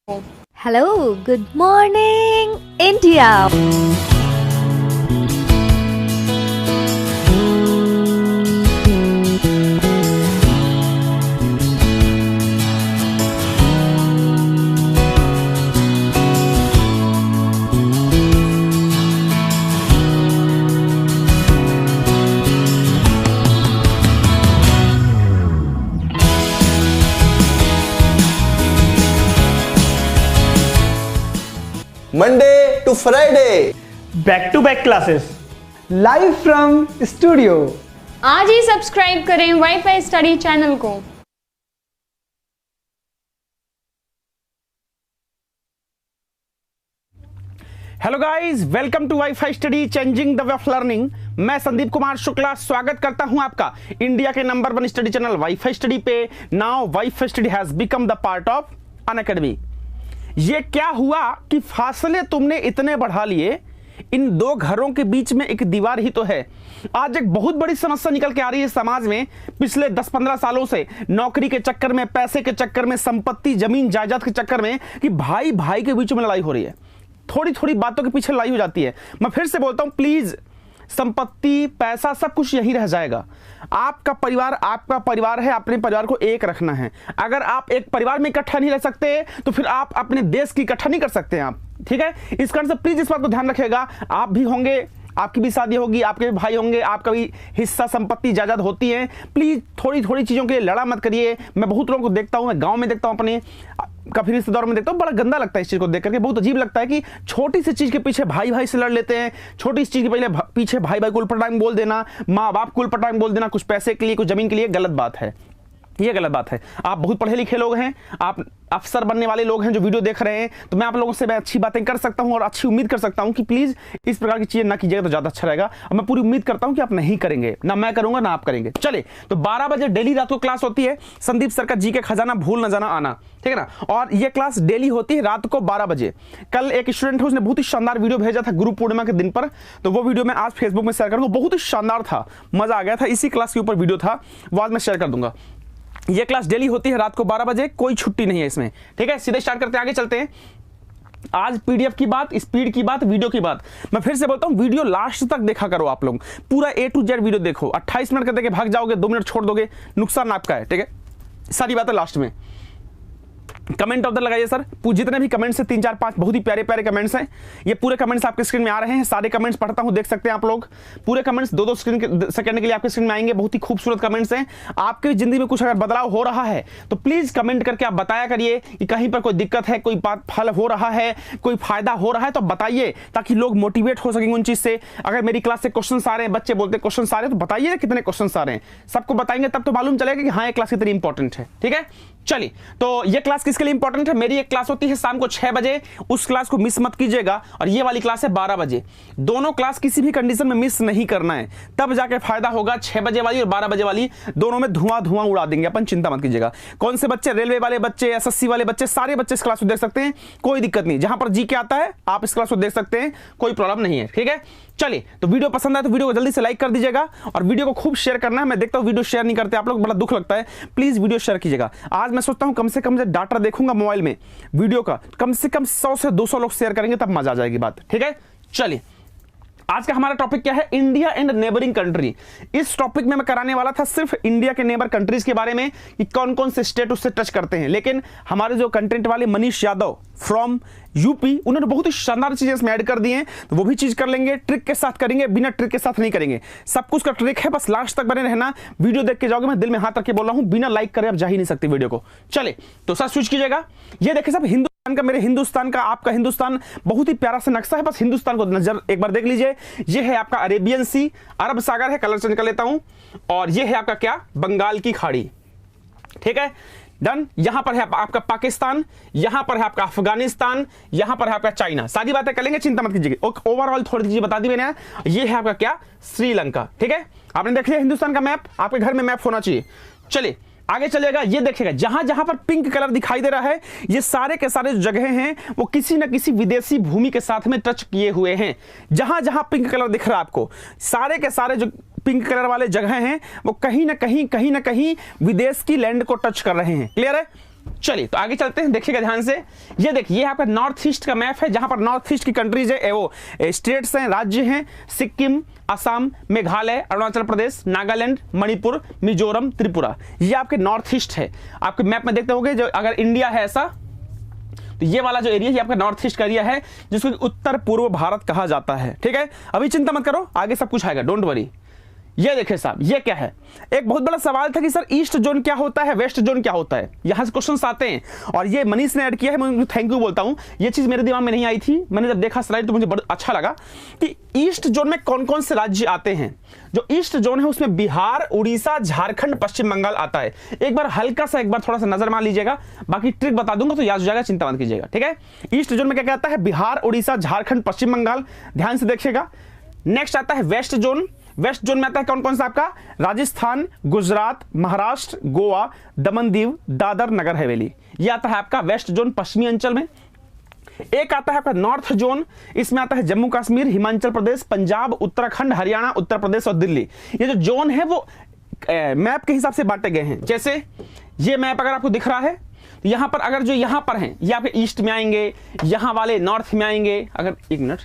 Hello, good morning, India. Monday to Friday, back to back classes live from studio. आज ही subscribe करें wifi study channel को। Hello guys, welcome to wifi study changing the way of learning. मैं संदीप कुमार शुक्ला स्वागत करता हूं आपका India के number 1 study channel WiFi study पे। Now WiFi study has become the part of Unacademy. ये क्या हुआ कि फासले तुमने इतने बढ़ा लिए, इन दो घरों के बीच में एक दीवार ही तो है। आज एक बहुत बड़ी समस्या निकल के आ रही है समाज में पिछले 10-15 सालों से, नौकरी के चक्कर में, पैसे के चक्कर में, संपत्ति जमीन जायदाद के चक्कर में, कि भाई भाई के बीच में लड़ाई हो रही है। थोड़ी थोड़ी बातों के पीछे लड़ाई हो जाती है। मैं फिर से बोलता हूं, प्लीज, संपत्ति पैसा सब कुछ यहीं रह जाएगा। आपका परिवार है, अपने परिवार को एक रखना है। अगर आप एक परिवार में इकट्ठा नहीं रह सकते तो फिर आप अपने देश की इकट्ठा नहीं कर सकते आप, ठीक है। इस कारण से प्लीज इस बात को ध्यान रखिएगा। आप भी होंगे, आपकी भी शादी होगी, आपके भी भाई होंगे, आपका भी हिस्सा संपत्ति जायदाद होती है। प्लीज थोड़ी थोड़ी चीजों के लिए लड़ा मत करिए। मैं बहुत लोगों को देखता हूं, मैं गांव में देखता हूं, अपने काफी रिश्तेदारों में देखता हूं, बड़ा गंदा लगता है इस चीज को देख करके। बहुत अजीब लगता है कि छोटी सी चीज के पीछे भाई भाई से लड़ लेते हैं। छोटी सी चीज के पीछे भाई भाई को उल्टा टाइम बोल देना, माँ बाप को उल्टा टाइम बोल देना, कुछ पैसे के लिए, कुछ जमीन के लिए, गलत बात है। ये गलत बात है। आप बहुत पढ़े लिखे लोग हैं, आप अफसर बनने वाले लोग हैं जो वीडियो देख रहे हैं, तो मैं आप लोगों से मैं अच्छी बातें कर सकता हूं और अच्छी उम्मीद कर सकता हूं कि प्लीज इस प्रकार की चीजें ना कीजिएगा तो ज्यादा अच्छा रहेगा। और मैं पूरी उम्मीद करता हूं कि आप नहीं करेंगे, ना मैं करूंगा ना आप करेंगे। चले, तो 12 बजे डेली रात को क्लास होती है संदीप सर का जी के खजाना भूल न जाना आना, ठीक है ना। और ये क्लास डेली होती है रात को 12 बजे। कल एक स्टूडेंट है, उसने बहुत ही शानदार वीडियो भेजा था गुरु पूर्णिमा के दिन पर, तो वो वीडियो मैं आज फेसबुक में शेयर करूंगा। बहुत ही शानदार था, मजा आ गया था। इसी क्लास के ऊपर वीडियो था, वो आज मैं शेयर कर दूंगा। ये क्लास डेली होती है रात को 12 बजे, कोई छुट्टी नहीं है इसमें, ठीक है। सीधे स्टार्ट करते हैं, आगे चलते हैं। आज पीडीएफ की बात, स्पीड की बात, वीडियो की बात। मैं फिर से बोलता हूं, वीडियो लास्ट तक देखा करो। आप लोग पूरा A to Z वीडियो देखो। 28 मिनट का देखे भाग जाओगे, 2 मिनट छोड़ दोगे, नुकसान आपका है, ठीक है। सारी बातें लास्ट में। कमेंट ऑफ द लगाइए सर। जितने भी कमेंट्स हैं, 3, 4, 5 बहुत ही प्यारे प्यारे कमेंट्स हैं। ये पूरे कमेंट्स आपके स्क्रीन में आ रहे हैं, सारे कमेंट्स पढ़ता हूं, देख सकते हैं आप लोग। पूरे कमेंट्स 2-2 सेकंड के लिए आपके स्क्रीन में आएंगे। बहुत ही खूबसूरत कमेंट्स हैं। आपकी जिंदगी में कुछ अगर बदलाव हो रहा है तो प्लीज कमेंट करके आप बताया करिए कि कहीं पर कोई दिक्कत है, कोई बात फल हो रहा है, कोई फायदा हो रहा है तो बताइए, ताकि लोग मोटिवेट हो सकेंगे उन चीज से। अगर मेरी क्लास से क्वेश्चन आ रहे हैं, बच्चे बोलते क्वेश्चन आ रहे हैं, तो बताइए कितने क्वेश्चन आ रहे हैं। सबको बताएंगे तब तो मालूम चलेगा कि हाँ ये क्लास कितनी इंपॉर्टेंट है, ठीक है। चलिए, तो ये क्लास किसके लिए इंपॉर्टेंट है? मेरी एक क्लास होती है शाम को 6 बजे, उस क्लास को मिस मत कीजिएगा। और ये वाली क्लास है 12 बजे। दोनों क्लास किसी भी कंडीशन में मिस नहीं करना है, तब जाके फायदा होगा। 6 बजे वाली और 12 बजे वाली, दोनों में धुआं उड़ा देंगे अपन, चिंता मत कीजिएगा। कौन से बच्चे, रेलवे वाले बच्चे, एसएससी वाले बच्चे, सारे बच्चे इस क्लास को देख सकते हैं, कोई दिक्कत नहीं। जहां पर जी के आता है आप इस क्लास को देख सकते हैं, कोई प्रॉब्लम नहीं है, ठीक है। चलिए, तो वीडियो पसंद आए तो वीडियो को जल्दी से लाइक कर दीजिएगा और वीडियो को खूब शेयर करना है। मैं देखता हूं वीडियो शेयर नहीं करते आप लोग, बड़ा दुख लगता है। प्लीज वीडियो शेयर कीजिएगा। आज मैं सोचता हूं कम से कम डाटा देखूंगा मोबाइल में वीडियो का, कम से कम 100 से 200 लोग शेयर करेंगे, तब मजा आ जाएगी बात, ठीक है। चलिए, आज का हमारा टॉपिक क्या है? India and neighbouring country. इस टॉपिक में मैं कराने वाला था सिर्फ इंडिया के नेबर कंट्रीज के बारे में, कि कौन कौन से स्टेट उससे टच करते हैं। लेकिन हमारे जो कंटेंट वाले मनीष यादव फ्रॉम यूपी, उन्होंने बहुत ही शानदार चीजें इसमें ऐड कर दी हैं, तो वो भी चीज कर लेंगे। ट्रिक के साथ करेंगे, बिना ट्रिक के साथ नहीं करेंगे। सब कुछ का ट्रिक है, बस लास्ट तक बने रहना। वीडियो देख के जाओगे, मैं दिल में हाथ रख के बोल रहा हूं, बिना लाइक करे आप जा ही नहीं सकते वीडियो को। चले, तो सर स्विच कीजिएगा। ये देखिए सब हिंदुस्तान का, मेरे हिंदुस्तान का, आपका हिंदुस्तान, बहुत ही प्यारा सा नक्शा है। बस हिंदुस्तान को नजर एक बार देख लीजिए। ये है आपका अरेबियन सी, अरब सागर है, कलर चेंज कर लेता हूं। और ये है आपका क्या? बंगाल की खाड़ी, ठीक है। डन। यहां पर है आपका पाकिस्तान, यहां पर है आपका अफगानिस्तान, यहां पर है आपका चाइना। सारी बातें कर लेंगे, चिंता मत कीजिएगा। ओवरऑल थोड़ी चीजें बता दी मैंने। ये है आपका क्या? श्रीलंका, ठीक है। आपने देख लिया हिंदुस्तान का मैप, आपके घर में मैप होना चाहिए। चलिए आगे चलेगा। ये देखिएगा, जहां जहां पर पिंक कलर दिखाई दे रहा है, ये सारे के सारे जो जगह हैं वो किसी न किसी विदेशी भूमि के साथ में टच किए हुए हैं। जहां जहां पिंक कलर दिख रहा है आपको, सारे के सारे जो पिंक कलर वाले जगह हैं वो कहीं ना कहीं विदेश की लैंड को टच कर रहे हैं। क्लियर है? चलिए तो आगे चलते हैं, देखिएगा ध्यान से। ये देखिए, ये आपका नॉर्थ ईस्ट का मैप है, जहां पर नॉर्थ ईस्ट की कंट्रीज है, वो स्टेट्स हैं, राज्य हैं, सिक्किम, असम, मेघालय, अरुणाचल प्रदेश, नागालैंड, मणिपुर, मिजोरम, त्रिपुरा। ये आपके नॉर्थ ईस्ट है। आपके मैप में देखते होंगे, जो अगर इंडिया है ऐसा, तो ये वाला जो एरिया है आपका नॉर्थ ईस्ट का एरिया है, जिसको उत्तर पूर्व भारत कहा जाता है। ठीक है, अभी चिंता मत करो, आगे सब कुछ आएगा, डोंट वरी। ये देखिए साहब, ये क्या है, एक बहुत बड़ा सवाल था कि सर ईस्ट जोन क्या होता है, वेस्ट जोन क्या होता है, यहां से क्वेश्चंस आते हैं, और ये मनीष ने ऐड किया है, मैं उनको थैंक यू बोलता हूं। ये चीज मेरे दिमाग में नहीं आई थी, मैंने जब देखा स्लाइड तो मुझे बड़ा अच्छा लगा कि ईस्ट जोन में कौन कौन से राज्य आते हैं। जो ईस्ट जोन है उसमें बिहार, उड़ीसा, झारखंड, पश्चिम बंगाल आता है। एक बार हल्का सा, एक बार थोड़ा सा नजर मार लीजिएगा, बाकी ट्रिक बता दूंगा तो याद हो जाएगा, चिंता मत कीजिएगा। ठीक है, ईस्ट जोन में क्या कहता है, बिहार, उड़ीसा, झारखंड, पश्चिम बंगाल, ध्यान से देखिएगा। नेक्स्ट आता है वेस्ट जोन। वेस्ट जोन में आता है कौन कौन सा आपका, राजस्थान, गुजरात, महाराष्ट्र, गोवा, दमन दीव, दादर, नगर हवेली। ये आता है आपका वेस्ट जोन, पश्चिमी अंचल में। एक आता है आपका नॉर्थ जोन, इसमें आता है जम्मू कश्मीर, हिमाचल प्रदेश, पंजाब, उत्तराखंड, हरियाणा, उत्तर प्रदेश और दिल्ली। ये जो जोन है वो मैप के हिसाब से बांटे गए हैं। जैसे ये मैप अगर आपको दिख रहा है, तो यहां पर अगर जो यहां पर हैं, ये आपके ईस्ट में आएंगे, यहां वाले नॉर्थ में आएंगे। अगर एक मिनट,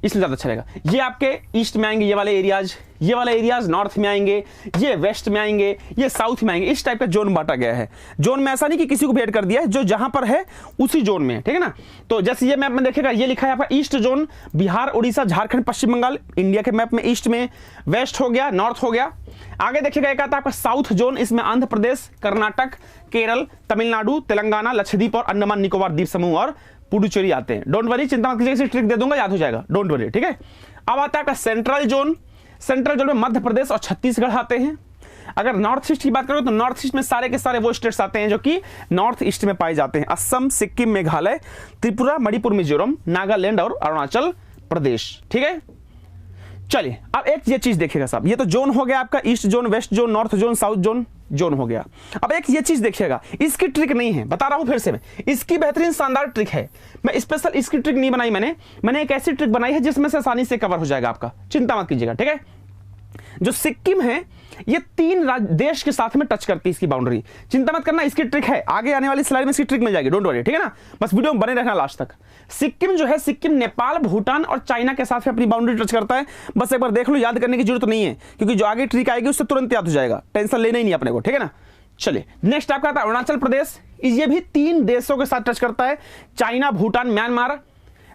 इसलिए ज्यादा अच्छा रहेगा, ये आपके ईस्ट में आएंगे, ये वाले एरियाज नॉर्थ में आएंगे, ये वेस्ट में आएंगे, ये साउथ में आएंगे। इस टाइप का जोन बांटा गया है। जोन में ऐसा नहीं कि किसी को भेद कर दिया है, जो जहां पर है उसी जोन में, ठीक है ना। तो जैसे ये मैप में देखेगा, ये लिखा है आपका ईस्ट जोन, बिहार, उड़ीसा, झारखंड, पश्चिम बंगाल। इंडिया के मैप में ईस्ट में, वेस्ट हो गया, नॉर्थ हो गया। आगे देखिएगा, एक आता है आपका साउथ जोन, इसमें आंध्र प्रदेश, कर्नाटक, केरल, तमिलनाडु, तेलंगाना, लक्षद्वीप और अंडमान निकोबार द्वीप समूह और पुडुचेरी आते हैं। डोंट वरी, चिंता मत कीजिए, ट्रिक दे दूंगा, याद हो जाएगा, डोंट वरी। ठीक है, अब आता है आपका सेंट्रल जोन। सेंट्रल जोन में मध्य प्रदेश और छत्तीसगढ़ आते हैं। अगर नॉर्थ ईस्ट की बात करो तो नॉर्थ ईस्ट में सारे के सारे वो स्टेट्स आते हैं जो कि नॉर्थ ईस्ट में पाए जाते हैं, असम, सिक्किम, मेघालय, त्रिपुरा, मणिपुर, मिजोरम, नागालैंड और अरुणाचल प्रदेश। ठीक है, चलिए अब एक ये चीज देखिएगा साहब, ये तो जोन हो गया आपका, east zone, west zone, north zone, south zone, zone हो गया। अब एक ये चीज देखिएगा, इसकी ट्रिक नहीं है, बता रहा हूं फिर से मैं, इसकी बेहतरीन शानदार ट्रिक है। मैं स्पेशल इसकी ट्रिक नहीं बनाई, मैंने एक ऐसी ट्रिक बनाई है जिसमें से आसानी से कवर हो जाएगा आपका, चिंता मत कीजिएगा। ठीक है, जो सिक्किम है ये 3 देश के साथ में टच करती है इसकी बाउंड्री। चिंता मत करना, इसकी ट्रिक है, आगे आने वाली स्लाइड में इसकी ट्रिक मिल जाएगी, डोंट वरी। ठीक है ना, बस वीडियो में बने रहना लास्ट तक। सिक्किम जो है, सिक्किम नेपाल, भूटान और चाइना के साथ में अपनी बाउंड्री टच करता है। बस एक बार देख लो, याद करने की जरूरत नहीं है, क्योंकि जो आगे ट्रिक आएगी उससे तुरंत याद हो जाएगा, टेंशन लेना ही नहीं अपने को। ठीक है ना, चलिए नेक्स्ट आपका आता है अरुणाचल प्रदेश। ये भी 3 देशों के साथ टच करता है, चाइना, भूटान, म्यांमार।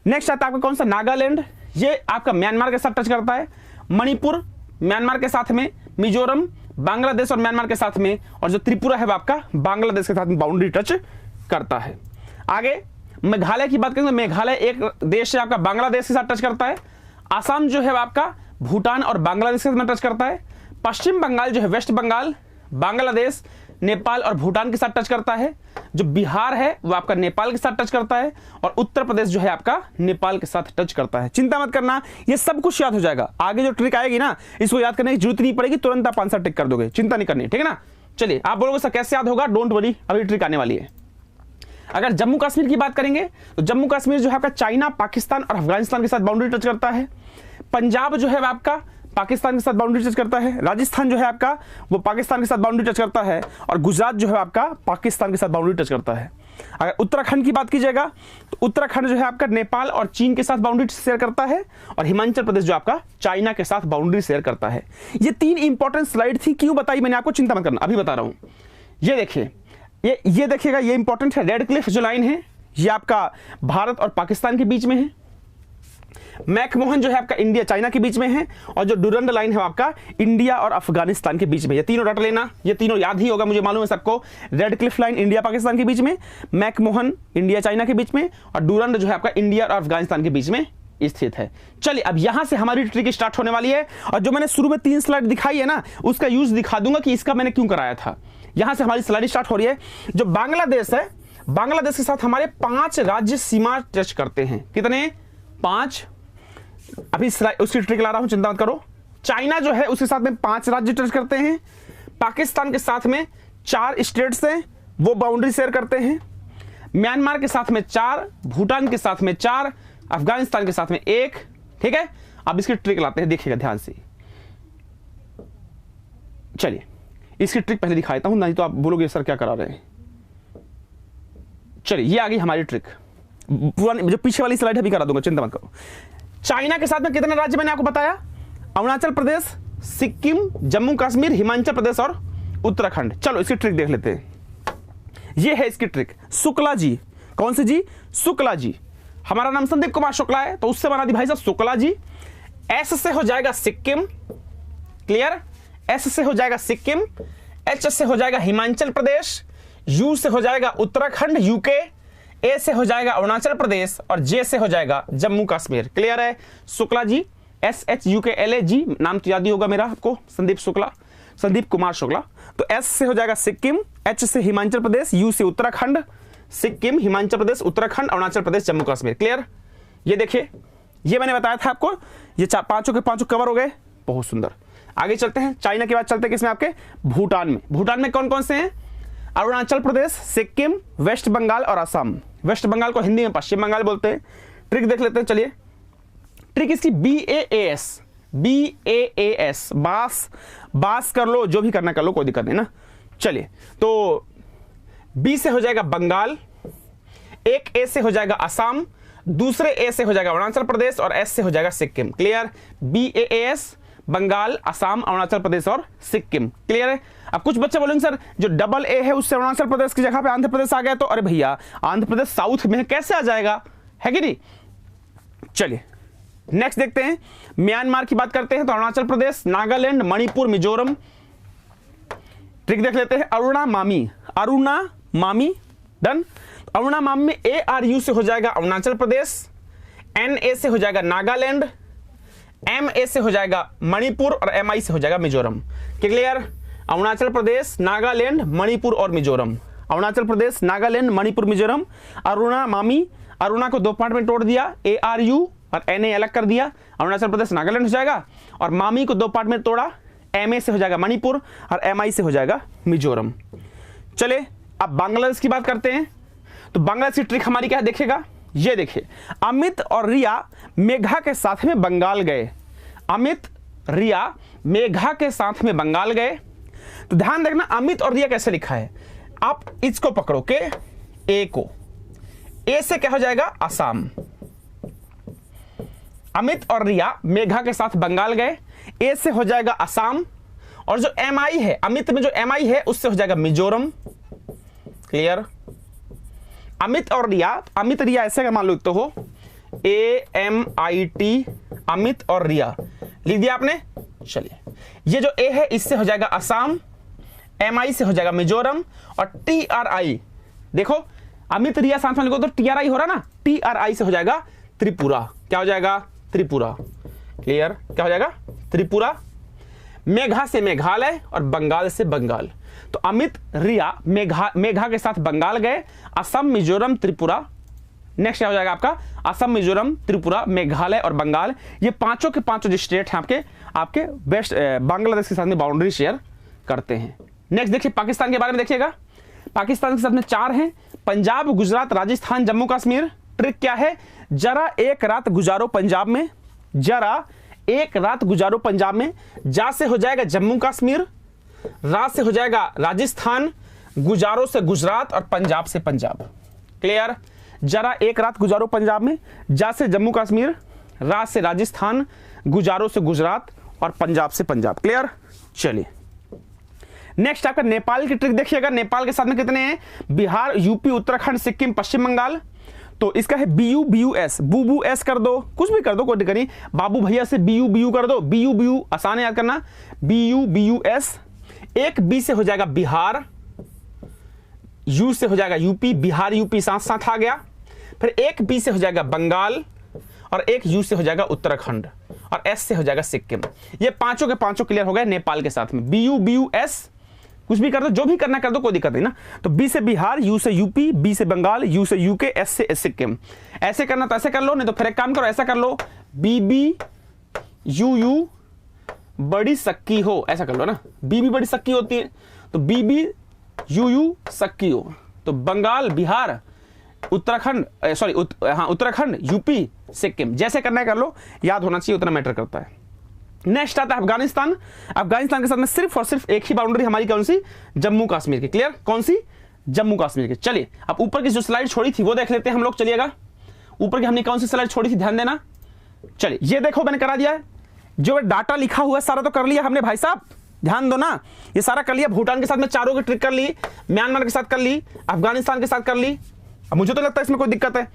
नेक्स्ट आता है आपका कौन सा, नागालैंड, ये आपका म्यांमार के साथ टच करता है। मणिपुर म्यांमार के साथ में, मिजोरम बांग्लादेश और म्यांमार के साथ में, और जो त्रिपुरा है वो आपका बांग्लादेश के साथ में बाउंड्री टच करता है। आगे मेघालय की बात करें तो मेघालय एक देश है आपका, बांग्लादेश के साथ टच करता है। असम जो है आपका भूटान और बांग्लादेश के साथ टच करता है। पश्चिम बंगाल जो है, वेस्ट बंगाल, बांग्लादेश, नेपाल और भूटान के साथ टच करता है। जो बिहार है वो आपका नेपाल के साथ टच करता है, और उत्तर प्रदेश जो है आपका नेपाल के साथ टच करता है। चिंता मत करना, ये सब कुछ याद हो जाएगा। आगे जो ट्रिक आएगी ना, इसको याद करने की जरूरत नहीं पड़ेगी, तुरंत आप आंसर टिक कर दोगे, चिंता नहीं करनी। ठीक है ना, चलिए आप बोलोगे सर कैसे याद होगा, डोंट वरी, अभी ट्रिक आने वाली है। अगर जम्मू कश्मीर की बात करेंगे तो जम्मू कश्मीर जो है आपका चाइना, पाकिस्तान और अफगानिस्तान के साथ बाउंड्री टच करता है। पंजाब जो है आपका पाकिस्तान के साथ बाउंड्री टच करता है। राजस्थान जो है आपका वो पाकिस्तान के साथ बाउंड्री टच करता है, और गुजरात जो है आपका पाकिस्तान के साथ बाउंड्री टच करता है। अगर उत्तराखंड की बात कीजिएगा तो उत्तराखंड जो है आपका नेपाल और चीन के साथ बाउंड्री शेयर करता है, और हिमाचल प्रदेश जो आपका चाइना के साथ बाउंड्री शेयर करता है। ये 3 इंपॉर्टेंट स्लाइड थी, क्यों बताई मैंने आपको, चिंता मत करना, अभी बता रहा हूं। ये देखिए, ये देखिएगा, ये इंपॉर्टेंट है। रेड क्लिफ जो लाइन है ये आपका भारत और पाकिस्तान के बीच में है। मैकमोहन जो है आपका इंडिया चाइना के बीच में है, और जो डुरंड लाइन है आपका इंडिया और अफगानिस्तान के बीच में। ये तीनों रट लेना, ये तीनों याद ही होगा, मुझे मालूम है सबको। Red Cliff line India Pakistan के बीच में, मैकमोहन इंडिया चाइना के बीच में, और डुरंड जो है आपका इंडिया और अफगानिस्तान के बीच में स्थित है। चलिए अब यहां से हमारी ट्रिक स्टार्ट होने वाली है, और जो मैंने शुरू में 3 स्लाइड दिखाई है ना, उसका यूज दिखा दूंगा कि इसका मैंने क्यों कराया था। यहां से हमारी स्लाइड स्टार्ट हो रही है। जो बांग्लादेश है, बांग्लादेश के साथ हमारे 5 राज्य सीमा टच करते हैं। कितने? 5। अभी उसकी ट्रिक ला रहा हूं, चिंता मत करो। चाइना जो है उसके साथ में 5 राज्य टच करते हैं। पाकिस्तान के साथ में 4 स्टेट्स हैं, वो बाउंड्री शेयर करते हैं। म्यांमार के साथ में 4, भूटान के साथ में 4, अफगानिस्तान के साथ में 1। ठीक है, अब इसकी ट्रिक लाते हैं, देखिएगा ध्यान से। चलिए इसकी ट्रिक पहले दिखाता हूं, नहीं तो आप बोलोगे सर क्या करा रहे हैं। चलिए ये आ गई हमारी ट्रिक। पुरानी जो पीछे वाली स्लाइड है भी करा दूंगा, चिंता मत करो। चाइना के साथ में कितने राज्य मैंने आपको बताया? अरुणाचल प्रदेश, सिक्किम, जम्मू कश्मीर, हिमाचल प्रदेश और उत्तराखंड। चलो इसकी ट्रिक देख लेते हैं। ये है इसकी ट्रिक। शुक्ला जी, कौन सी जी? शुक्ला जी। हमारा नाम संदीप कुमार शुक्ला है तो उससे बना दी भाई साहब शुक्ला जी। एस से हो जाएगा सिक्किम, क्लियर? एस से हो जाएगा सिक्किम, एच से हो जाएगा हिमाचल प्रदेश, यू से हो जाएगा उत्तराखंड यूके, ए से हो जाएगा अरुणाचल प्रदेश और जे से हो जाएगा जम्मू कश्मीर। क्लियर है? शुक्ला जी, SHUKLA जी, नाम तो याद ही होगा मेरा आपको, संदीप शुक्ला, संदीप कुमार शुक्ला। तो एस से हो जाएगा सिक्किम, एच से हिमाचल प्रदेश, यू से उत्तराखंड, सिक्किम, हिमाचल प्रदेश, उत्तराखंड, अरुणाचल प्रदेश, जम्मू कश्मीर। क्लियर? ये देखिए, ये मैंने बताया था आपको, ये पांचों के पांचों कवर हो गए। बहुत सुंदर। आगे चलते हैं। चाइना के बाद चलते हैं किसमें? आपके भूटान में। भूटान में कौन कौन से हैं? अरुणाचल प्रदेश, सिक्किम, वेस्ट बंगाल और असम। वेस्ट बंगाल को हिंदी में पश्चिम बंगाल बोलते हैं। ट्रिक देख लेते हैं, चलिए। ट्रिक इसकी BAAS, BAAS, बास कर लो, जो भी करना कर लो, कोई दिक्कत नहीं ना। चलिए, तो B से हो जाएगा बंगाल, एक A से हो जाएगा असम, दूसरे A से हो जाएगा अरुणाचल प्रदेश और S से हो जाएगा सिक्किम। क्लियर? BAAS, बंगाल, असम, अरुणाचल प्रदेश और सिक्किम। क्लियर है? अब कुछ बच्चे बोलेंगे सर जो डबल A है उससे अरुणाचल प्रदेश की जगह पे आंध्र प्रदेश आ गया, तो अरे भैया आंध्र प्रदेश साउथ में कैसे आ जाएगा, है कि नहीं? चलिए नेक्स्ट देखते हैं। म्यांमार की बात करते हैं तो अरुणाचल प्रदेश, नागालैंड, मणिपुर, मिजोरम। ट्रिक देख लेते हैं। अरुणा मामी, अरुणा मामी, डन। अरुणा मामी में ARU से हो जाएगा अरुणाचल प्रदेश, NA से हो जाएगा नागालैंड, MA से हो जाएगा मणिपुर और MI से हो जाएगा मिजोरम। क्लियर? अरुणाचल प्रदेश, नागालैंड, मणिपुर और मिजोरम। अरुणाचल प्रदेश, नागालैंड, मणिपुर, मिजोरम। अरुणा मामी, अरुणा को दो पार्ट में तोड़ दिया, ARU और NA अलग कर दिया, अरुणाचल प्रदेश नागालैंड हो जाएगा। और मामी को दो पार्ट में तोड़ा, MA से हो जाएगा मणिपुर और MI से हो जाएगा मिजोरम। चले अब बांग्लादेश की बात करते हैं। तो बांग्लादेश की ट्रिक हमारी क्या है देखिएगा। ये देखिए, अमित और रिया मेघा के साथ में बंगाल गए। अमित, रिया मेघा के साथ में बंगाल गए। तो ध्यान देखना अमित और रिया कैसे लिखा है। आप इसको पकड़ो के ए को, ए से क्या हो जाएगा असम। अमित और रिया मेघा के साथ बंगाल गए, ए से हो जाएगा असम। और जो MI है, अमित में जो MI है उससे हो जाएगा मिजोरम। क्लियर? अमित और रिया, अमित रिया ऐसे मान लो तो हो AMIT, अमित और रिया लिख दिया आपने। चलिए, ये जो A है इससे हो जाएगा असम, MI से हो जाएगा मिजोरम और TRI, देखो अमित रिया साथ में लिखो तो TRI हो रहा ना, TRI से हो जाएगा त्रिपुरा। क्या हो जाएगा? त्रिपुरा। क्लियर? क्या हो जाएगा? त्रिपुरा। मेघा से मेघालय और बंगाल से बंगाल। तो अमित, रिया मेघा के साथ बंगाल गए, असम, मिजोरम, त्रिपुरा। नेक्स्ट क्या हो जाएगा आपका? असम, मिजोरम, त्रिपुरा, मेघालय और बंगाल। ये पांचों के पांचों जो स्टेट हैं आपके वेस्ट बांग्लादेश के साथ में बाउंड्री शेयर करते हैं। नेक्स्ट देखिए पाकिस्तान के बारे में देखिएगा। पाकिस्तान के साथ में 4 हैं, पंजाब, गुजरात, राजस्थान, जम्मू कश्मीर। ट्रिक क्या है? जरा एक रात गुजारो पंजाब में, जरा एक रात गुजारो पंजाब में। जा से हो जाएगा जम्मू कश्मीर, रा से हो जाएगा राजस्थान, गुजारो से गुजरात और पंजाब से पंजाब। क्लियर? जरा एक रात गुजारो पंजाब में, जा से जम्मू कश्मीर, रा से राजस्थान, गुजारो से गुजरात और पंजाब से पंजाब। क्लियर? चलिए नेक्स्ट आपका नेपाल की ट्रिक देखिएगा। नेपाल के साथ में कितने हैं? बिहार, यूपी, उत्तराखंड, सिक्किम, पश्चिम बंगाल। तो इसका है BU बूबू एस कर दो, कुछ भी कर दो, कोई दिक्कत नहीं। बाबू भैया से BU कर दो, BU आसान है याद करना, BUS। एक B से हो जाएगा बिहार, U से हो जाएगा यूपी, बिहार यूपी साथ साथ आ गया। फिर एक B से हो जाएगा बंगाल और एक U से हो जाएगा उत्तराखंड और S से हो जाएगा सिक्किम। ये पांचों के पांचों क्लियर हो गए नेपाल के साथ में। BUS कुछ भी कर दो, जो भी करना कर दो, कोई दिक्कत नहीं ना। तो B से बिहार, U से यूपी, B से बंगाल, U से यूके, S से सिक्किम। ऐसे करना तो ऐसे कर लो, नहीं तो फिर एक काम करो ऐसा कर लो, BBUU बड़ी सक्की हो, ऐसा कर लो ना। BB बड़ी सक्की होती है तो BBUU सक्की हो। तो बंगाल, बिहार, उत्तराखंड, उत्तराखंड, यूपी, सिक्किम। जैसे करना है कर लो, याद होना चाहिए, उतना मैटर करता है। नेक्स्ट आता है अफगानिस्तान। अफगानिस्तान के साथ में सिर्फ और सिर्फ एक ही बाउंड्री हमारी, कौन सी? जम्मू कश्मीर की। क्लियर? कौन सी? जम्मू कश्मीर के। चलिए अब ऊपर की जो स्लाइड छोड़ी थी वो देख लेते हैं हम लोग। चलिएगा ऊपर की हमने कौन सी स्लाइड छोड़ी थी, ध्यान देना। चलिए ये देखो मैंने करा दिया है, जो डाटा लिखा हुआ है सारा तो कर लिया हमने भाई साहब, ध्यान दो ना, ये सारा कर लिया। भूटान के साथ में चारों की ट्रिक कर ली, म्यांमार के साथ कर ली, अफगानिस्तान के साथ कर ली। अब मुझे तो लगता है इसमें कोई दिक्कत है।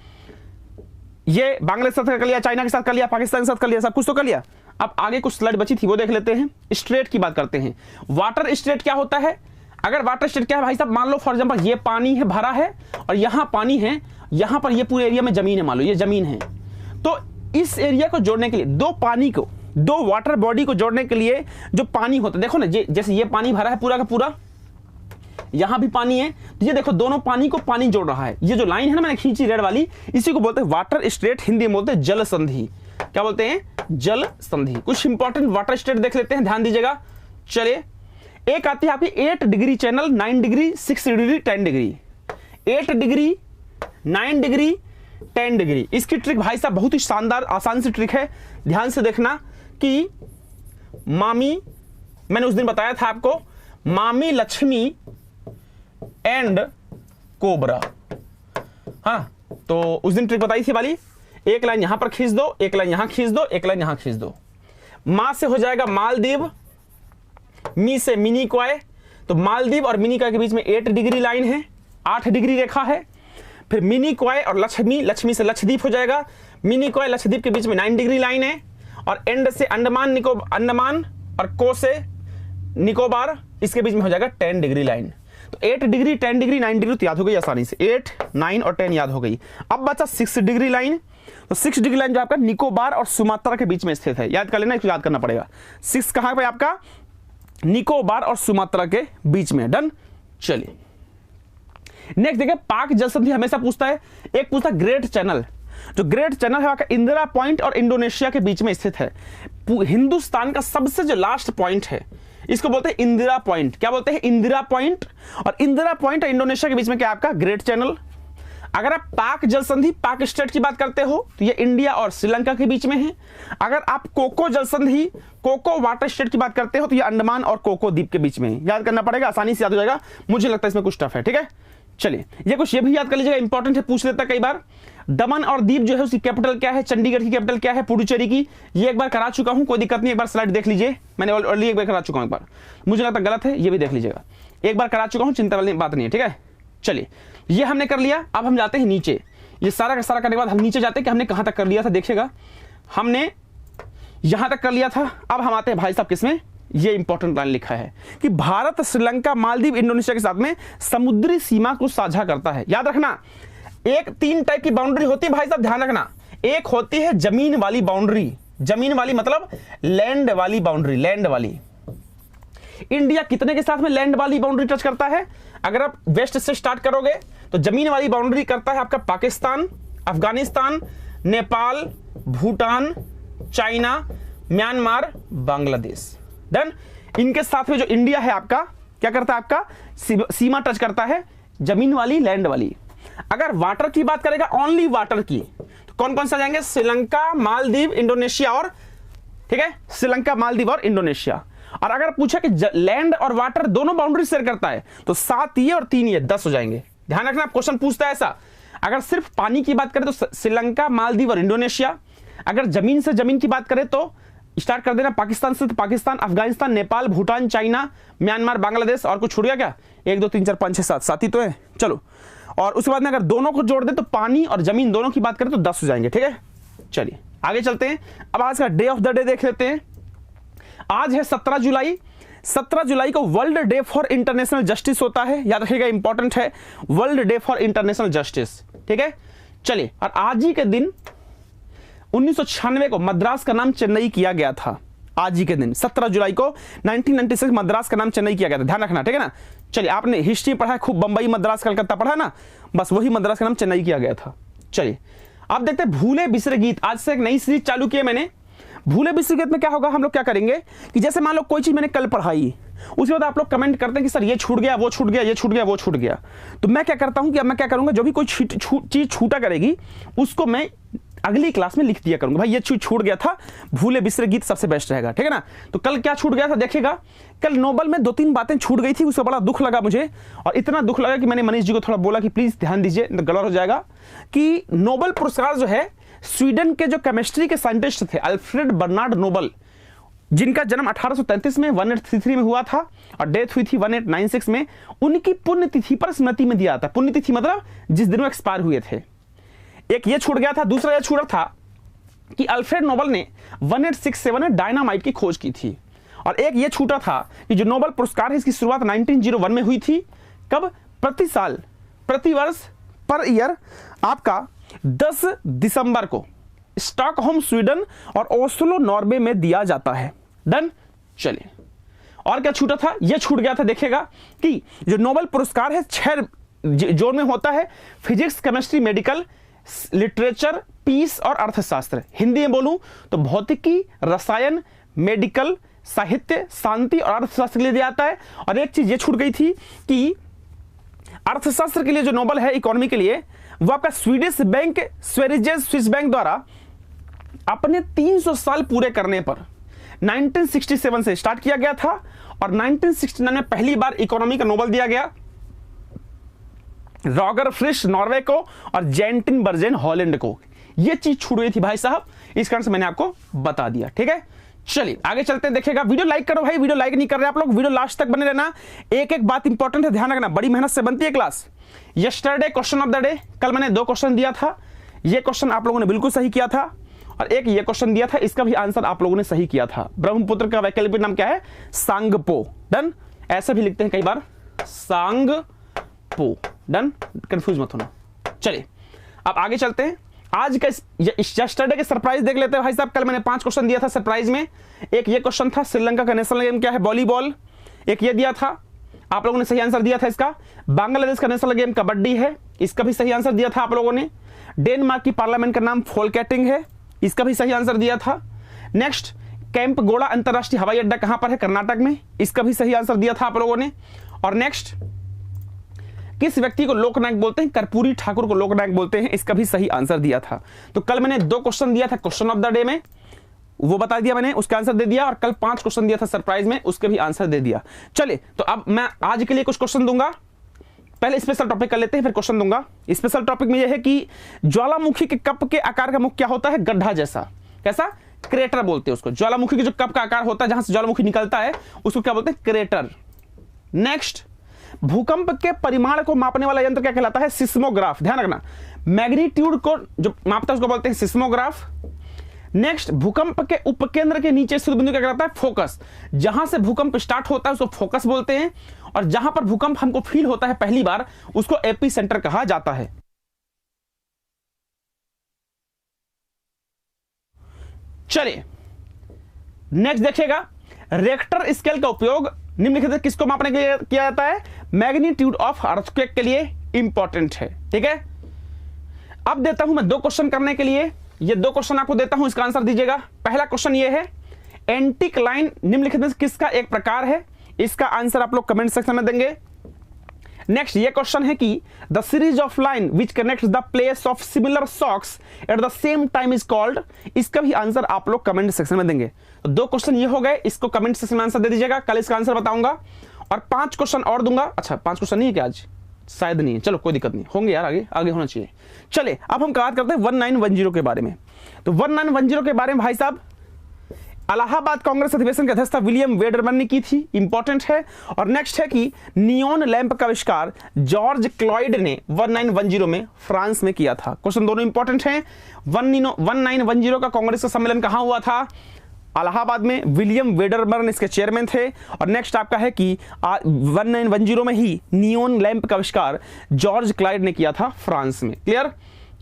ये बांग्लादेश के साथ कर लिया, चाइना के साथ कर लिया, पाकिस्तान के साथ कर लिया, सब कुछ तो कर लिया। अब आगे कुछ स्लाइड बची थी वो देख लेते हैं। स्ट्रेट की बात करते हैं। वाटर स्ट्रेट क्या होता है? अगर वाटर स्ट्रेट क्या है भाई साहब, मान लो फॉर एग्जांपल ये पानी है भरा है और यहां पानी है, यहां पर ये पूरे एरिया में जमीन है, मान लो ये जमीन है, तो इस एरिया को जोड़ने के लिए दो पानी को, दो वाटर बॉडी को जोड़ने के लिए जो पानी होता है, देखो ना जैसे ये पानी भरा है पूरा का पूरा, यहां भी पानी है, तो ये देखो दोनों पानी को पानी जोड़ रहा है। ये जो लाइन है ना मैंने खींची रेड वाली, इसी को बोलते हैं वाटर स्ट्रेट, हिंदी में बोलते हैं जल संधि। क्या बोलते हैं? जल संधि। कुछ इंपॉर्टेंट वाटर स्ट्रेट देख लेते हैं, ध्यान दीजिएगा। चलिए एक आती है आपकी 8 degree channel, 9 degree, 6 degree, 10 degree. 8 degree, 9 degree, 10 degree. इसकी ट्रिक भाई साहब बहुत ही शानदार आसान सी ट्रिक है, ध्यान से देखना कि मामी, मैंने उस दिन बताया था आपको, मामी लक्ष्मी एंड कोबरा। हाँ तो उस दिन ट्रिक बताई थी वाली, एक लाइन यहां पर खींच दो, एक लाइन यहां खींच दो, एक लाइन यहां खींच दो। मां से हो जाएगा मालदीव, मी से मिनी क्वाय, तो मालदीव और मिनी क्वाय के बीच में 8 डिग्री लाइन है, 8 डिग्री रेखा है। फिर मिनी क्वाय और लक्ष्मी, लक्ष्मी से लक्षद्वीप हो जाएगा, मिनी क्वाय लक्षद्वीप के बीच में 9 डिग्री लाइन है। और एंड से अंडमान अंडमान और को से निकोबार, इसके बीच में हो जाएगा 10 डिग्री लाइन। तो 8 डिग्री, 10 डिग्री, 9 डिग्री तो याद हो गई आसानी से, 8, 9 और 10 याद हो गई। अब बचा 6 डिग्री लाइन। तो 6 डिग्री लाइन जो आपका निकोबार और सुमात्रा के बीच में स्थित है, याद कर लेना, इसको याद करना पड़ेगा। 6 कहां पे आपका? निकोबार और सुमात्रा के बीच में। डन। चलिए नेक्स्ट देखिए, पाक जल संधि हमेशा पूछता है। एक पूछता है ग्रेट चैनल। जो ग्रेट चैनल है आपका इंदिरा पॉइंट और इंडोनेशिया के बीच में स्थित है। हिंदुस्तान का सबसे जो लास्ट पॉइंट है इसको बोलते हैं इंदिरा पॉइंट। क्या बोलते हैं? इंदिरा पॉइंट। और इंदिरा पॉइंट और इंडोनेशिया के बीच में क्या आपका? Great channel. अगर आप पाक जल संधि, पाक स्टेट की बात करते हो तो ये इंडिया और श्रीलंका के बीच में है। अगर आप कोको जल संधि, कोको वाटर स्टेट की बात करते हो तो ये अंडमान और कोको द्वीप के बीच में है। याद करना पड़ेगा, आसानी से याद हो जाएगा। मुझे लगता है इसमें कुछ टफ है, ठीक है। चलिए ये कुछ ये भी याद कर लीजिएगा, इंपॉर्टेंट है, पूछ लेता कई बार। दमन और दीप जो है उसकी कैपिटल क्या है? चंडीगढ़ की कैपिटल क्या है? पुडुचेरी की। ये एक बार करा चुका हूं, कोई दिक्कत नहीं, एक बार स्लाइड देख लीजिए, मैंने ऑलरेडी एक बार करा चुका हूं। एक बार मुझे लगता गलत है, ये भी देख लीजिएगा, एक बार करा चुका हूं, चिंता वाली बात नहीं है, ठीक है। चलिए ये हमने कर लिया। अब हम जाते हैं नीचे। ये सारा का सारा करने के बाद हम नीचे जाते हैं कि हमने कहां तक कर लिया था। देखिएगा हमने यहां तक कर लिया था। अब हम आते हैं भाई साहब किसमें? ये इंपॉर्टेंट लाइन लिखा है कि भारत श्रीलंका मालदीव इंडोनेशिया के साथ में समुद्री सीमा को साझा करता है। याद रखना, एक 3 टाइप की बाउंड्री होती है भाई साहब, ध्यान रखना। एक होती है जमीन वाली बाउंड्री, जमीन वाली मतलब लैंड वाली बाउंड्री, लैंड वाली। इंडिया कितने के साथ में लैंड वाली बाउंड्री टच करता है? अगर आप वेस्ट से स्टार्ट करोगे तो जमीन वाली बाउंड्री करता है आपका Pakistan, Afghanistan, Nepal, Bhutan, China, Myanmar, Bangladesh. Done. इनके साथ में जो इंडिया है आपका क्या करता है? आपका सीमा टच करता है जमीन वाली, लैंड वाली। अगर वाटर की बात करेगा, ओनली वाटर की, तो कौन कौन सा जाएंगे? श्रीलंका, मालदीव, इंडोनेशिया और, ठीक है, श्रीलंका, मालदीव और इंडोनेशिया। और अगर पूछा कि लैंड और वाटर दोनों बाउंड्री शेयर करता है तो 7 ये और 3 ये 10 हो जाएंगे। ध्यान रखना, क्वेश्चन पूछता है ऐसा। अगर सिर्फ पानी की बात करें तो श्रीलंका, मालदीव और इंडोनेशिया। अगर जमीन से जमीन की बात करें तो स्टार्ट कर देना पाकिस्तान से, तो पाकिस्तान, अफगानिस्तान, नेपाल, भूटान, चाइना, म्यांमार, बांग्लादेश। और कुछ छूट गया क्या? 1 2 3 4 5 6 7 ही तो है। चलो, और उसके बाद में अगर दोनों को जोड़ दे तो पानी और जमीन दोनों की बात करें तो 10 हो जाएंगे, ठीक है। चलिए आगे चलते हैं। अब आज का डे ऑफ द डे देख लेते हैं। आज है 17 जुलाई। 17 जुलाई को world day for international justice होता है, याद रखिएगा, इंपॉर्टेंट है, world day for international justice, ठीक है। चलिए, और आज ही के दिन 1996 को मद्रास का नाम चेन्नई किया गया था। आज ही के दिन 17 जुलाई को 1996 मद्रास का नाम चेन्नई किया गया था, ध्यान रखना, ठीक है ना। चलिए, आपने हिस्ट्री पढ़ा है खूब, बंबई, मद्रास, कलकत्ता पढ़ा ना, बस वही मद्रास का नाम चेन्नई किया गया था। चलिए आप देखते हैं भूले बिसरे गीत। आज से एक नई सीरीज चालू की है मैंने। भूले बिसरे गीत में क्या होगा, हम लोग क्या करेंगे कि जैसे मान लो कोई चीज मैंने कल पढ़ाई, उसके बाद आप लोग कमेंट करते हैं कि सर ये छूट गया, वो छूट गया, ये छूट गया, वो छूट गया। तो मैं क्या करता हूं कि अब मैं क्या करूंगा, जो भी कोई चीज छूटा करेगी उसको मैं अगली क्लास में लिख दिया करूंगा भाई, ये छूट गया था, भूले बिसरे गीत सबसे बेस्ट रहेगा, ठीक है ना। तो कल क्या छूट गया था देखिएगा, कल नोबल में 2-3 बातें छूट गई थी, उससे बड़ा दुख लगा मुझे, और इतना दुख लगा कि मैंने मनीष जी को थोड़ा बोला कि प्लीज ध्यान दीजिए, तो गलत हो जाएगा। कि नोबल पुरस्कार जो है, स्वीडन के जो केमिस्ट्री के साइंटिस्ट थे अल्फ्रेड बर्नार्ड नोबल, जिनका जन्म 1833 में 1833 में हुआ था और डेथ हुई थी 1896 में, उनकी पुण्यतिथि पर स्मृति में दिया था। पुण्यतिथि मतलब जिस दिन वो एक्सपायर हुए थे। एक ये छूट गया था। दूसरा ये छूटा था कि अल्फ्रेड नोबल ने 1867 में डायनामाइट की खोज की थी। और एक ये छूटा था कि जो नोबल पुरस्कार है, इसकी शुरुआत 1901 में हुई थी। कब? प्रति साल, प्रति वर्ष, पर ईयर आपका 10 दिसंबर को स्टॉकहोम स्वीडन और ओस्लो नॉर्वे में दिया जाता है। डन। चलिए, और क्या छूटा था? यह छूट गया था, देखिएगा कि जो नोबेल पुरस्कार है 6 जोन में होता है, physics, chemistry, medical, literature, peace और अर्थशास्त्र। हिंदी में बोलूं तो भौतिकी, रसायन, मेडिकल, साहित्य, शांति और अर्थशास्त्र के लिए दिया जाता है। और एक चीज ये छूट गई थी कि अर्थशास्त्र के लिए जो नोबेल है, इकोनॉमी के लिए, वो आपका स्विस बैंक द्वारा अपने 300 साल पूरे करने पर 1967 से स्टार्ट किया गया था और 1969 में पहली बार इकोनॉमी का नोबेल दिया गया रॉगर फ्रिश नॉर्वे को और जेंटिन बर्जेन हॉलैंड को। यह चीज छूट गई थी भाई साहब, इस कारण से मैंने आपको बता दिया। ठीक है, चलिए आगे चलते हैं। देखिएगा, वीडियो लाइक करो भाई, वीडियो लाइक नहीं कर रहे आप लोग, वीडियो लास्ट तक बने रहना। एक एक बात इंपॉर्टेंट है, ध्यान रखना, बड़ी मेहनत से बनती है class. Yesterday question of the day, कल मैंने 2 क्वेश्चन दिया था, ये क्वेश्चन आप लोगों ने बिल्कुल सही किया था, और एक ये क्वेश्चन दिया था, इसका भी आंसर आप लोगों ने सही किया था। ब्रह्मपुत्र का वैकल्पिक नाम क्या है? सांगपो। डन, ऐसा भी लिखते हैं कई बार, सांगपो। डन, कंफ्यूज मत होना। चलिए अब आगे चलते हैं। आज का यस्टरडे के सरप्राइज देख लेते हैं भाई साहब। कल मैंने 5 क्वेश्चन दिया था सरप्राइज में। एक ये क्वेश्चन था, श्रीलंका का नेशनल गेम क्या है? वॉलीबॉल। एक ये दिया था, आप लोगों ने सही आंसर दिया था इसका। बांग्लादेश का नेशनल गेम कबड्डी है, इसका भी सही आंसर दिया था आप लोगों ने। डेनमार्क की पार्लियामेंट का नाम फोलकैटिंग है, इसका भी सही आंसर दिया था। नेक्स्ट, कैंप गोड़ा अंतरराष्ट्रीय हवाई अड्डा कहां पर है? कर्नाटक में, इसका भी सही आंसर दिया था आप लोगों ने। और नेक्स्ट, किस व्यक्ति को लोकनायक बोलते हैं? कर्पूरी ठाकुर को लोकनायक बोलते हैं, इसका भी सही आंसर दिया था। तो कल मैंने 2 क्वेश्चन दिया था क्वेश्चन ऑफ द डे में, वो बता दिया मैंने, उसका आंसर दे दिया। और कल 5 क्वेश्चन दिया था सरप्राइज में, उसके भी आंसर दे दिया। चलिए, तो अब मैं आज के लिए कुछ क्वेश्चन दूंगा। पहले स्पेशल टॉपिक कर लेते हैं, फिर क्वेश्चन दूंगा। स्पेशल टॉपिक में यह है कि ज्वालामुखी के कप के आकार का मुख क्या होता है? गड्ढा जैसा। कैसा? क्रेटर बोलते हैं उसको। ज्वालामुखी के जो कप का आकार होता है, जहां से ज्वालामुखी निकलता है, उसको क्या बोलते हैं? क्रेटर। नेक्स्ट, भूकंप के परिमाण को मापने वाला यंत्र क्या कहलाता है? सिस्मोग्राफ। ध्यान रखना, मैग्नीट्यूड को जो मापता है उसको बोलते हैं सिस्मोग्राफ। नेक्स्ट, भूकंप के उपकेंद्र के नीचे स्थित बिंदु क्या कहलाता है? फोकस। जहां से भूकंप स्टार्ट होता है उसको फोकस बोलते हैं, और जहां पर भूकंप हमको फील होता है पहली बार, उसको एपी सेंटर कहा जाता है। चलिए नेक्स्ट देखिएगा, रेक्टर स्केल का उपयोग निम्नलिखित किसको मापने के लिए किया जाता है? मैग्नीट्यूड ऑफ अर्थक्वेक के लिए इंपॉर्टेंट है। ठीक है, अब देता हूं मैं 2 क्वेश्चन करने के लिए। ये 2 क्वेश्चन आपको देता हूं, इसका आंसर दीजिएगा। पहला क्वेश्चन ये है, एंटीक्लाइन निम्नलिखित में किसका एक प्रकार है? इसका आंसर आप लोग कमेंट सेक्शन में देंगे। नेक्स्ट, ये क्वेश्चन है कि the series of line which connects the place of similar socks at the same time is called. इसका भी आंसर आप लोग कमेंट सेक्शन में देंगे। तो 2 क्वेश्चन ये हो गए, इसको कमेंट सेक्शन में आंसर दे दीजिएगा, कल इसका आंसर बताऊंगा। और 5 क्वेश्चन और दूंगा। अच्छा, 5 क्वेश्चन नहीं है क्या आज? शायद नहीं है, चलो कोई दिक्कत नहीं, होंगे यार, आगे आगे होना चाहिए। चलिए अब हम बात करते हैं 1910 के बारे में। तो 1910 के बारे में भाई साहब, इलाहाबाद कांग्रेस अधिवेशन की अध्यक्षता विलियम वेडरमैन ने की थी, इंपॉर्टेंट है। और नेक्स्ट है कि नियॉन लैंप का आविष्कार जॉर्ज क्लॉइड ने 1910 में फ्रांस में किया था। क्वेश्चन दोनों इंपॉर्टेंट हैं। 1910 का कांग्रेस का सम्मेलन कहां हुआ था? इलाहाबाद में। विलियम वेडरमैन इसके चेयरमैन थे। और नेक्स्ट आपका है कि 1910 में ही नियॉन लैंप का आविष्कार जॉर्ज क्लॉइड ने किया था फ्रांस में। क्लियर?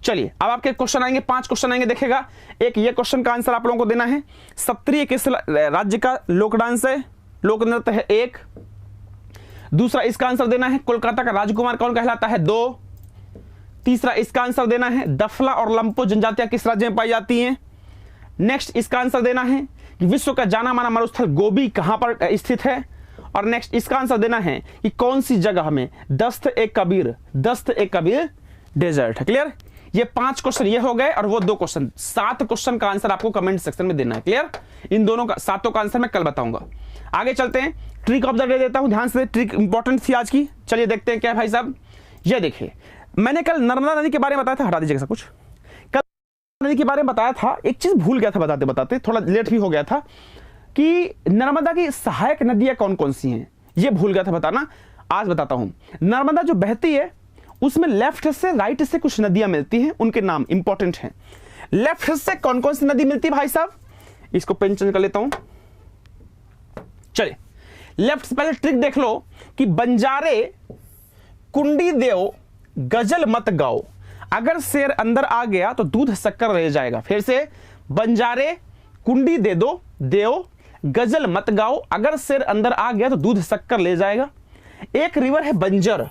चलिए अब आपके क्वेश्चन आएंगे, 5 क्वेश्चन आएंगे, देखिएगा। एक ये क्वेश्चन का आंसर आप लोगों को देना है, सत्रीय किस राज्य का लोक डांस है? लोक नृत्य है 1। दूसरा इसका आंसर देना है, कोलकाता का राजकुमार कौन कहलाता है? 2। तीसरा इसका आंसर देना है, दफला और लंपो जनजातियां किस राज्य में पाई जाती हैं? नेक्स्ट इसका आंसर देना है कि विश्व का जाना माना मरुस्थल गोबी कहां पर स्थित है? और नेक्स्ट इसका आंसर देना है कि कौन सी जगह में दस्त ए कबीर डेजर्ट है। क्लियर? ये 5 क्वेश्चन ये हो गए और वो 2 क्वेश्चन, 7 क्वेश्चन का आंसर आपको कमेंट सेक्शन में देना है। क्लियर? इन दोनों का 7 का आंसर मैं कल बताऊंगा। आगे चलते हैं, ट्रिक ऑफ द डे देता हूं, ध्यान से, ट्रिक इंपॉर्टेंट थी आज की। चलिए देखते हैं क्या है भाई साहब। ये देखिए, मैंने कल नर्मदा नदी के बारे में बताया था, हटा दीजिएगा सब कुछ। कल नदी के बारे में बताया था, एक चीज भूल गया था बताते बताते, थोड़ा लेट भी हो गया था, कि नर्मदा की सहायक नदियां कौन कौन सी हैं, ये भूल गया था बताना। आज बताता हूं। नर्मदा जो बहती है उसमें लेफ्ट से राइट से कुछ नदियां मिलती हैं, उनके नाम इंपॉर्टेंट हैं। लेफ्ट से कौन कौन सी नदी मिलती है भाई साहब, इसको पेन चेंज कर लेता हूं। चलिए, लेफ्ट से पहले ट्रिक देख लो कि बंजारे कुंडी देओ गजल मत गाओ, अगर शेर अंदर आ गया तो दूध शक्कर रह जाएगा। फिर से, बंजारे कुंडी दे दो देओ गजल मत गाओ, अगर शेर अंदर आ गया तो दूध शक्कर ले जाएगा। एक रिवर है बंजर,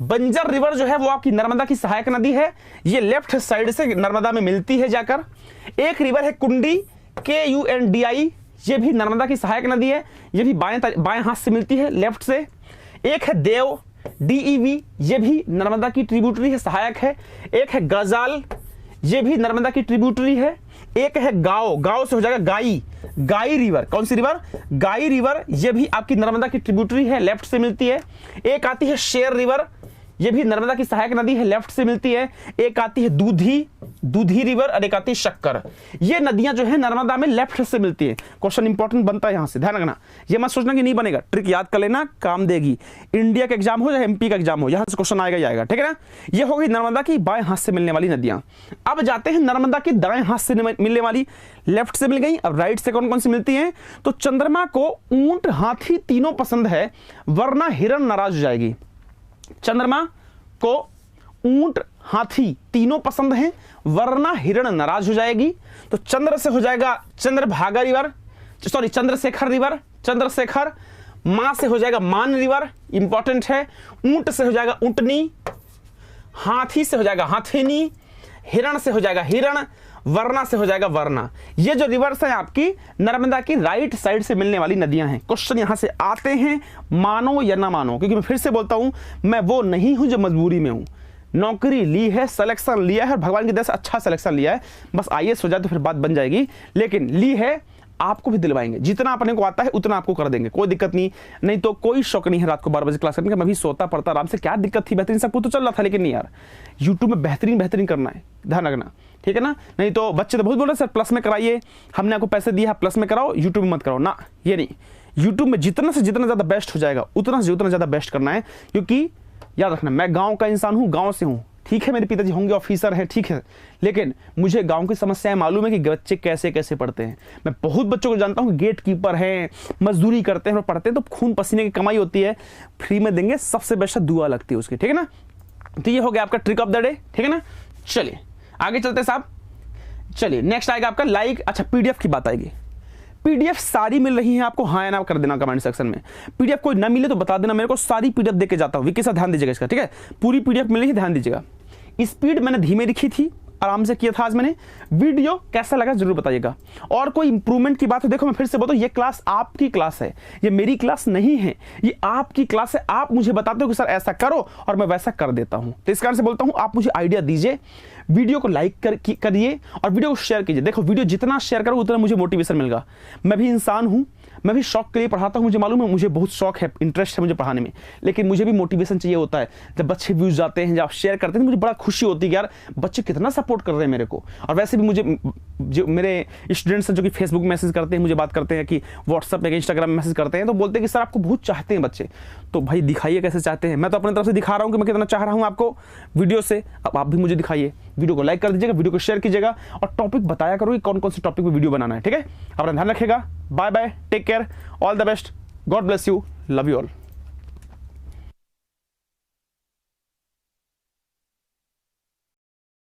बंजर रिवर जो है वो आपकी नर्मदा की सहायक नदी है, ये लेफ्ट साइड से नर्मदा में मिलती है जाकर। एक रिवर है कुंडी, KUNDI, ये भी नर्मदा की सहायक नदी है, ये भी बाएं हाथ से मिलती है, लेफ्ट से। एक है देव, DEV, ये भी नर्मदा की ट्रिब्यूटरी है, सहायक है। एक है गजाल, ये भी नर्मदा की ट्रिब्यूटरी है। एक है गाओ, गाओ से हो जाएगा गाई, गाई रिवर, कौन सी रिवर, गाई रिवर, ये भी आपकी नर्मदा की ट्रिब्यूटरी है, लेफ्ट से मिलती है। एक आती है शेर रिवर, ये भी नर्मदा की सहायक नदी है, लेफ्ट से मिलती है। एक आती है दूधी, दूधी रिवर, और एक आती है शक्कर। ये नदियां जो है नर्मदा में लेफ्ट से मिलती है। क्वेश्चन इंपॉर्टेंट बनता है यहां से, ध्यान रखना। ये मत सोचना कि नहीं बनेगा, ट्रिक याद कर लेना, काम देगी। इंडिया का एग्जाम हो या MP का एग्जाम हो, यहां से क्वेश्चन आएगा ही आएगा, ठीक है ना। ये हो गई नर्मदा की बाएं हाथ से मिलने वाली नदियां। अब जाते हैं नर्मदा की दाएं हाथ से मिलने वाली, लेफ्ट से मिल गई। अब राइट से कौन कौन सी मिलती हैं, तो चंद्रमा को ऊंट हाथी तीनों पसंद है, वरना हिरण नाराज हो जाएगी। चंद्रमा को ऊंट हाथी तीनों पसंद हैं, वरना हिरण नाराज हो जाएगी। तो चंद्र से हो जाएगा Chandrabhaga river, sorry Chandrashekhar river, Chandrashekhar. मां से हो जाएगा मान रिवर, इंपॉर्टेंट है। ऊंट से हो जाएगा ऊंटनी, हाथी से हो जाएगा हाथीनी, हिरण से हो जाएगा हिरण, वरना से हो जाएगा वरना। ये जो रिवर्स है आपकी नर्मदा की राइट साइड से मिलने वाली नदियां हैं। क्वेश्चन यहां से आते हैं, मानो या ना मानो, क्योंकि मैं फिर से बोलता हूं, मैं वो नहीं हूं जो मजबूरी में हूं। नौकरी ली है, सिलेक्शन लिया है, और भगवान की दया से अच्छा सिलेक्शन लिया है, बस IAS हो जाए तो फिर बात बन जाएगी, लेकिन ली है, आपको भी दिलवाएंगे। जितना अपने को आता है उतना आपको कर देंगे, कोई दिक्कत नहीं तो कोई शौक नहीं है रात को 12 बजे क्लास करने का। मैं भी सोता पढ़ता आराम से, क्या दिक्कत थी, बेहतरीन सब कुछ तो चल रहा था, लेकिन नहीं यार, यूट्यूब में बेहतरीन करना है, ध्यान रखना, ठीक है ना। नहीं तो बच्चे तो बहुत बोल रहे सर प्लस में कराइए, हमने आपको पैसे दिया, प्लस में कराओ, यूट्यूब में मत कराओ ना, ये नहीं। यूट्यूब में जितना से जितना ज्यादा बेस्ट हो जाएगा उतना से उतना ज्यादा बेस्ट करना है, क्योंकि याद रखना, मैं गाँव का इंसान हूँ, गाँव से हूँ, ठीक है, मेरे पिताजी होंगे ऑफिसर हैं, ठीक है, लेकिन मुझे गांव की समस्याएं मालूम है कि बच्चे कैसे कैसे पढ़ते हैं। मैं बहुत बच्चों को जानता हूं, गेट कीपर हैं, मजदूरी करते हैं और पढ़ते हैं, तो खून पसीने की कमाई होती है, फ्री में देंगे, सबसे बेस्ट दुआ लगती है उसकी, ठीक है ना। तो ये हो गया आपका ट्रिक ऑफ द डे, ठीक है ना। चलिए आगे चलते साहब। चलिए नेक्स्ट आएगा आपका लाइक, अच्छा PDF की बात आएगी। PDF सारी मिल रही है आपको, हाँ या ना कर देना कमेंट सेक्शन में। PDF कोई ना मिले तो बता देना मेरे को, सारी PDF देख के जाता हूँ। विकी साहब ध्यान दीजिएगा इसका, ठीक है, पूरी PDF मिल रही है, ध्यान दीजिएगा। स्पीड मैंने धीमे लिखी थी, आराम से किया था आज मैंने। वीडियो कैसा लगा जरूर बताइएगा, और कोई इंप्रूवमेंट की बात है, देखो मैं फिर से बोलता हूं, ये क्लास आपकी क्लास है, ये मेरी क्लास नहीं है, ये आपकी क्लास है। आप मुझे बताते हो कि सर ऐसा करो और मैं वैसा कर देता हूं, तो इस कारण से बोलता हूं आप मुझे आइडिया दीजिए, वीडियो को लाइक करिए और वीडियो को शेयर कीजिए। देखो वीडियो जितना शेयर करो उतना मुझे मोटिवेशन मिलेगा। मैं भी इंसान हूं, मैं भी शौक के लिए पढ़ाता हूं, मुझे मालूम है, मुझे बहुत शौक है, इंटरेस्ट है मुझे पढ़ाने में, लेकिन मुझे भी मोटिवेशन चाहिए होता है। जब बच्चे व्यूज जाते हैं, जब आप शेयर करते हैं, तो मुझे बड़ा खुशी होती है कि यार बच्चे कितना सपोर्ट कर रहे हैं मेरे को। और वैसे भी मुझे जो मेरे स्टूडेंट्स हैं जो कि फेसबुक में मैसेज करते हैं, मुझे बात करते हैं कि व्हाट्सअप में इंस्टाग्राम में मैसेज करते हैं, तो बोलते हैं कि सर आपको बहुत चाहते हैं बच्चे, तो भाई दिखाइए कैसे चाहते हैं। मैं तो अपनी तरफ से दिखा रहा हूँ कि मैं कितना चाह रहा हूँ आपको वीडियो से, अब आप भी मुझे दिखाइए। वीडियो को लाइक कर दीजिएगा, वीडियो को शेयर कीजिएगा और टॉपिक बताया करो कि कौन कौन से टॉपिक पे वीडियो बनाना है, ठीक है। अपना ध्यान रखिएगा, bye bye, take care, all the best, god bless you, love you all.